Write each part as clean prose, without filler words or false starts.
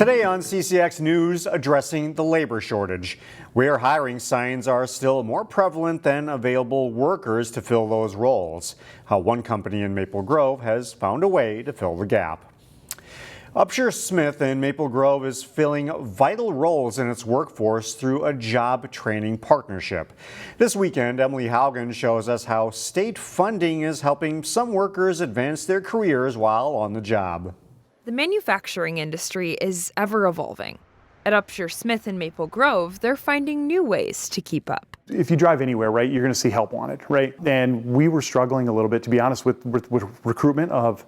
Today on CCX News, addressing the labor shortage, where hiring signs are still more prevalent than available workers to fill those roles. How one company in Maple Grove has found a way to fill the gap. Upshur Smith in Maple Grove is filling vital roles in its workforce through a job training partnership. This weekend, Emily Haugen shows us how state funding is helping some workers advance their careers while on the job. The manufacturing industry is ever evolving. At Upshur Smith in Maple Grove, they're finding new ways to keep up. If you drive anywhere, right, you're going to see help wanted, right? And we were struggling a little bit, to be honest, with recruitment of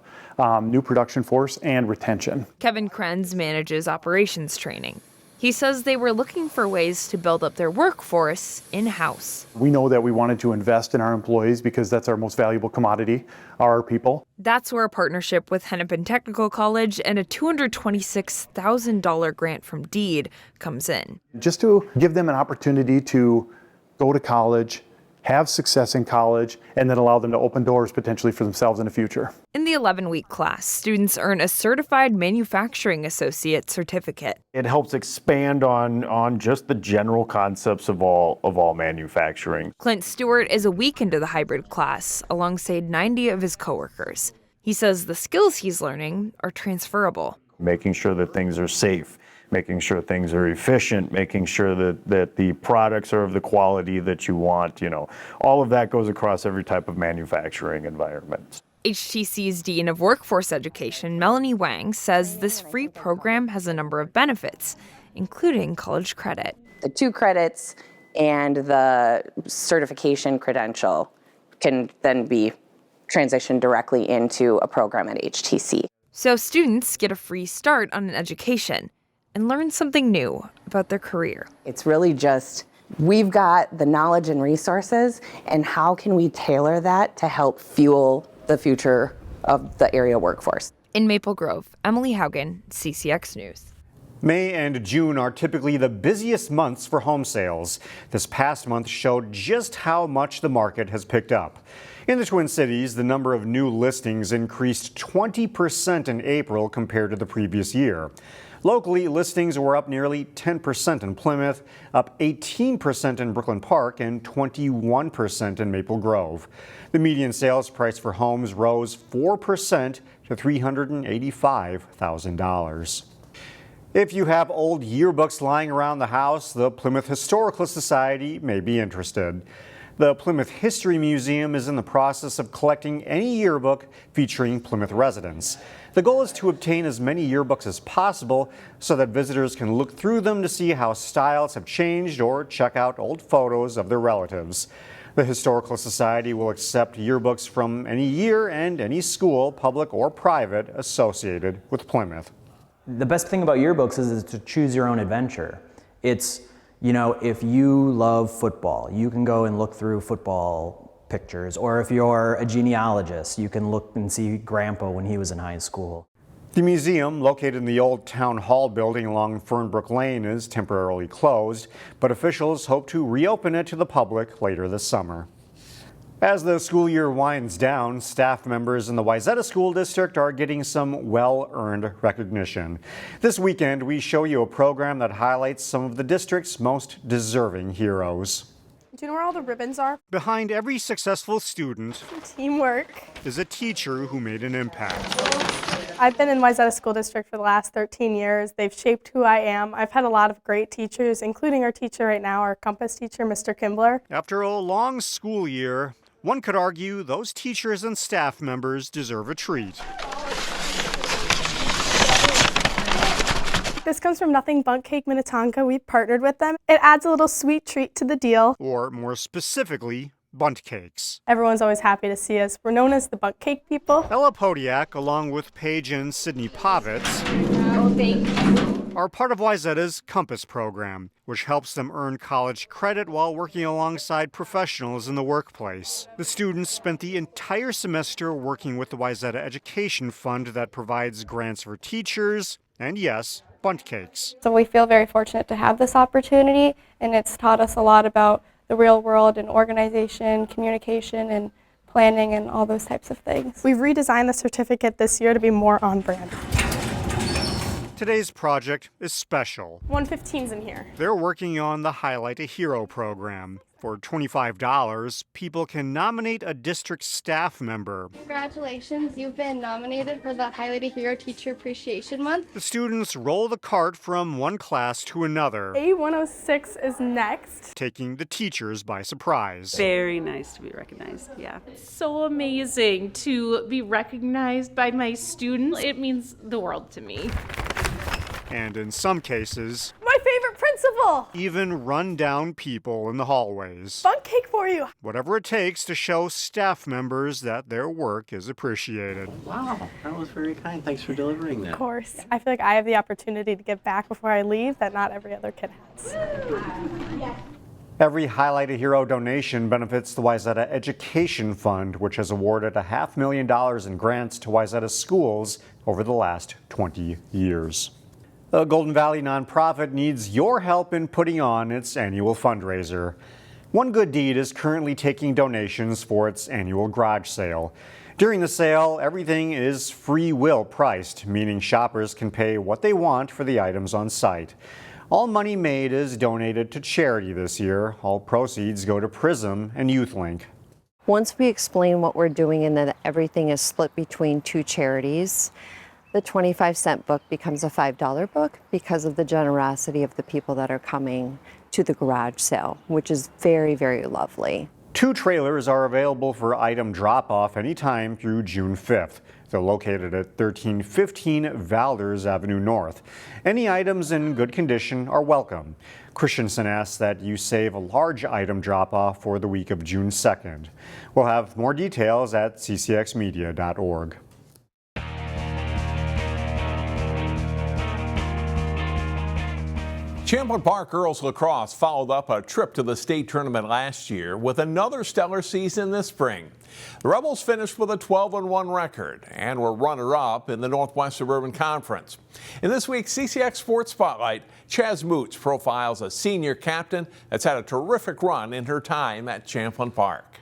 new production force and retention. Kevin Krenz manages operations training. He says they were looking for ways to build up their workforce in-house. We know that we wanted to invest in our employees because that's our most valuable commodity, our people. That's where a partnership with Hennepin Technical College and a $226,000 grant from DEED comes in. Just to give them an opportunity to go to college, have success in college, and then allow them to open doors potentially for themselves in the future. In the 11-week class, students earn a Certified Manufacturing Associate certificate. It helps expand on just the general concepts of all manufacturing. Clint Stewart is a week into the hybrid class, alongside 90 of his coworkers. He says the skills he's learning are transferable. Making sure that things are safe, making sure things are efficient, making sure that the products are of the quality that you want, all of that goes across every type of manufacturing environment. HTC's Dean of Workforce Education, Melanie Wang, says this free program has a number of benefits, including college credit. The 2 credits and the certification credential can then be transitioned directly into a program at HTC. So students get a free start on an education and learn something new about their career. It's really just, we've got the knowledge and resources, and how can we tailor that to help fuel the future of the area workforce? In Maple Grove, Emily Haugen, CCX News. May and June are typically the busiest months for home sales. This past month showed just how much the market has picked up. In the Twin Cities, the number of new listings increased 20% in April compared to the previous year. Locally, listings were up nearly 10% in Plymouth, up 18% in Brooklyn Park, and 21% in Maple Grove. The median sales price for homes rose 4% to $385,000. If you have old yearbooks lying around the house, the Plymouth Historical Society may be interested. The Plymouth History Museum is in the process of collecting any yearbook featuring Plymouth residents. The goal is to obtain as many yearbooks as possible so that visitors can look through them to see how styles have changed or check out old photos of their relatives. The Historical Society will accept yearbooks from any year and any school, public or private, associated with Plymouth. The best thing about yearbooks is to choose your own adventure. It's, if you love football, you can go and look through football pictures, or if you're a genealogist, you can look and see Grandpa when he was in high school. The museum, located in the old town hall building along Fernbrook Lane, is temporarily closed, but officials hope to reopen it to the public later this summer. As the school year winds down, staff members in the Wayzata School District are getting some well-earned recognition. This weekend, we show you a program that highlights some of the district's most deserving heroes. Do you know where all the ribbons are? Behind every successful student Teamwork is a teacher who made an impact. I've been in Wayzata School District for the last 13 years. They've shaped who I am. I've had a lot of great teachers, including our teacher right now, our compass teacher, Mr. Kimbler. After a long school year, one could argue those teachers and staff members deserve a treat. This comes from Nothing Bundt Cake Minnetonka. We partnered with them. It adds a little sweet treat to the deal. Or more specifically, bundt cakes. Everyone's always happy to see us. We're known as the Bundt Cake people. Ella Podiak, along with Paige and Sydney Povitz, are part of Wayzata's Compass program, which helps them earn college credit while working alongside professionals in the workplace. The students spent the entire semester working with the Wayzata Education Fund that provides grants for teachers and, yes, bundt cakes. So we feel very fortunate to have this opportunity, and it's taught us a lot about the real world and organization, communication, and planning, and all those types of things. We've redesigned the certificate this year to be more on brand. Today's project is special. 115's in here. They're working on the Highlight a Hero program. For $25, people can nominate a district staff member. Congratulations, you've been nominated for the Highlight a Hero Teacher Appreciation Month. The students roll the cart from one class to another, A106 is next. taking the teachers by surprise. Very nice to be recognized, yeah. So amazing to be recognized by my students. It means the world to me. And in some cases, My favorite principal! even run-down people in the hallways. Fun cake for you. Whatever it takes to show staff members that their work is appreciated. Wow, that was very kind. Thanks for delivering that. Of course. I feel like I have the opportunity to give back before I leave that not every other kid has. Every Highlight a Hero donation benefits the Wayzata Education Fund, which has awarded $500,000 in grants to Wayzata schools over the last 20 years. The Golden Valley nonprofit needs your help in putting on its annual fundraiser. One Good Deed is currently taking donations for its annual garage sale. During the sale, everything is free will priced, meaning shoppers can pay what they want for the items on site. All money made is donated to charity this year. All proceeds go to PRISM and YouthLink. Once we explain what we're doing and that everything is split between two charities, the 25-cent book becomes a $5 book because of the generosity of the people that are coming to the garage sale, which is very, very lovely. 2 trailers are available for item drop-off anytime through June 5th. They're located at 1315 Valders Avenue North. Any items in good condition are welcome. Christensen asks that you save a large item drop-off for the week of June 2nd. We'll have more details at ccxmedia.org. Champlin Park girls lacrosse followed up a trip to the state tournament last year with another stellar season this spring. The Rebels finished with a 12-1 record and were runner-up in the Northwest Suburban Conference. In this week's CCX Sports Spotlight, Chaz Moots profiles a senior captain that's had a terrific run in her time at Champlin Park.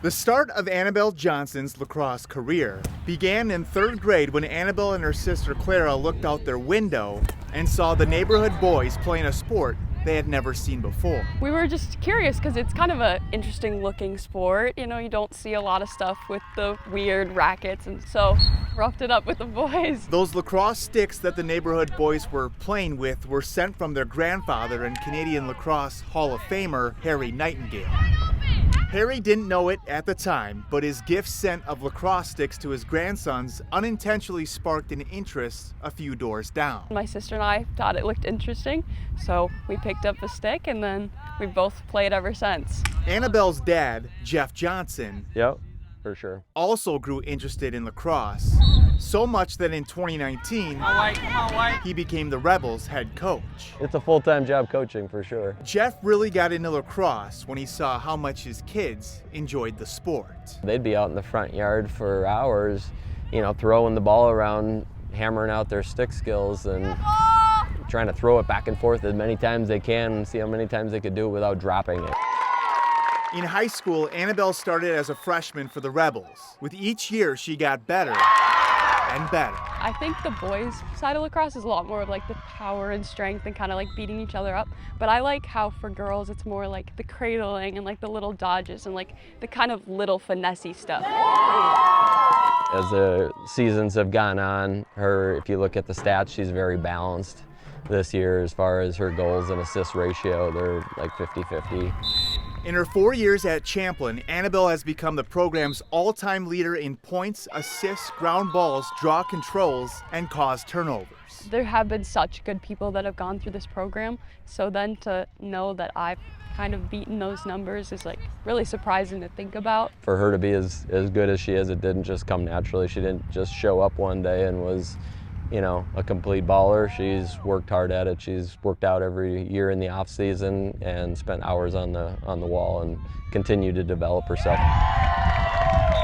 The start of Annabelle Johnson's lacrosse career began in 3rd grade when Annabelle and her sister Clara looked out their window and saw the neighborhood boys playing a sport they had never seen before. We were just curious because it's kind of an interesting looking sport. You know, you don't see a lot of stuff with the weird rackets, and so roughed it up with the boys. Those lacrosse sticks that the neighborhood boys were playing with were sent from their grandfather and Canadian Lacrosse Hall of Famer Harry Nightingale. Harry didn't know it at the time, but his gift sent of lacrosse sticks to his grandsons unintentionally sparked an interest a few doors down. My sister and I thought it looked interesting, so we picked up a stick and then we both played ever since. Annabelle's dad, Jeff Johnson, Yep, for sure, also grew interested in lacrosse, so much that in 2019, he became the Rebels head coach. It's a full-time job coaching for sure. Jeff really got into lacrosse when he saw how much his kids enjoyed the sport. They'd be out in the front yard for hours, you know, throwing the ball around, hammering out their stick skills and trying to throw it back and forth as many times they can and see how many times they could do it without dropping it. In high school, Annabelle started as a freshman for the Rebels. With each year, she got better and better. I think the boys' side of lacrosse is a lot more of like the power and strength and kind of like beating each other up. But I like how for girls it's more like the cradling and like the little dodges and like the kind of little finessey stuff. As the seasons have gone on, if you look at the stats, she's very balanced this year as far as her goals and assist ratio. They're like 50-50. In her 4 years at Champlin, Annabelle has become the program's all-time leader in points, assists, ground balls, draw controls, and cause turnovers. There have been such good people that have gone through this program, so then to know that I've kind of beaten those numbers is like really surprising to think about. For her to be as good as she is, it didn't just come naturally. She didn't just show up one day and was, you know, a complete baller. She's worked hard at it. She's worked out every year in the off season and spent hours on the wall and continued to develop herself.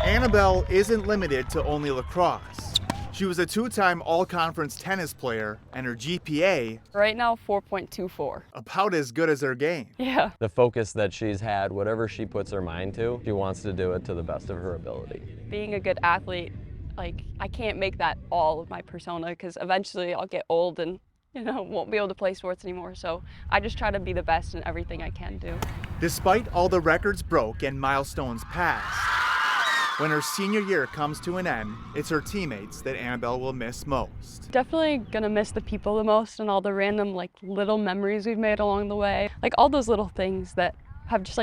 Annabelle isn't limited to only lacrosse. She was a 2-time all-conference tennis player, and her GPA, right now, 4.24. About as good as her game. Yeah. The focus that she's had, whatever she puts her mind to, she wants to do it to the best of her ability. Being a good athlete like I can't make that all of my persona because eventually I'll get old and won't be able to play sports anymore. So I just try to be the best in everything I can do. Despite all the records broke and milestones passed, when her senior year comes to an end, it's her teammates that Annabelle will miss most. Definitely gonna miss the people the most and all the random little memories we've made along the way. Like all those little things that have just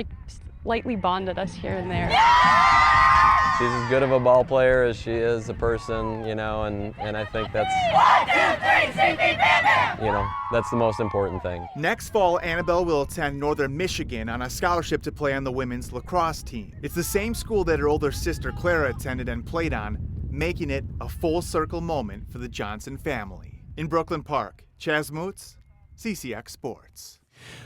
slightly bonded us here and there. She's as good of a ball player as she is a person, and I think that's, 1, 2, 3, that's the most important thing. Next fall, Annabelle will attend Northern Michigan on a scholarship to play on the women's lacrosse team. It's the same school that her older sister Clara attended and played on, making it a full circle moment for the Johnson family. In Brooklyn Park, Chaz Moots, CCX Sports.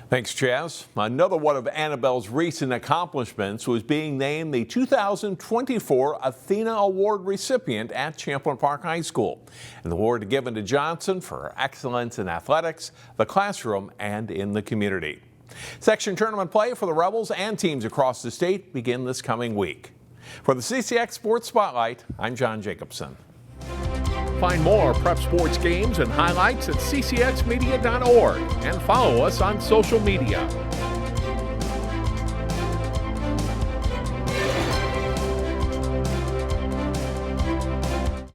Thanks, Chaz. Another one of Annabelle's recent accomplishments was being named the 2024 Athena Award recipient at Champlin Park High School. An award given to Johnson for excellence in athletics, the classroom, and in the community. Section tournament play for the Rebels and teams across the state begin this coming week. For the CCX Sports Spotlight, I'm John Jacobson. Find more prep sports games and highlights at ccxmedia.org and follow us on social media.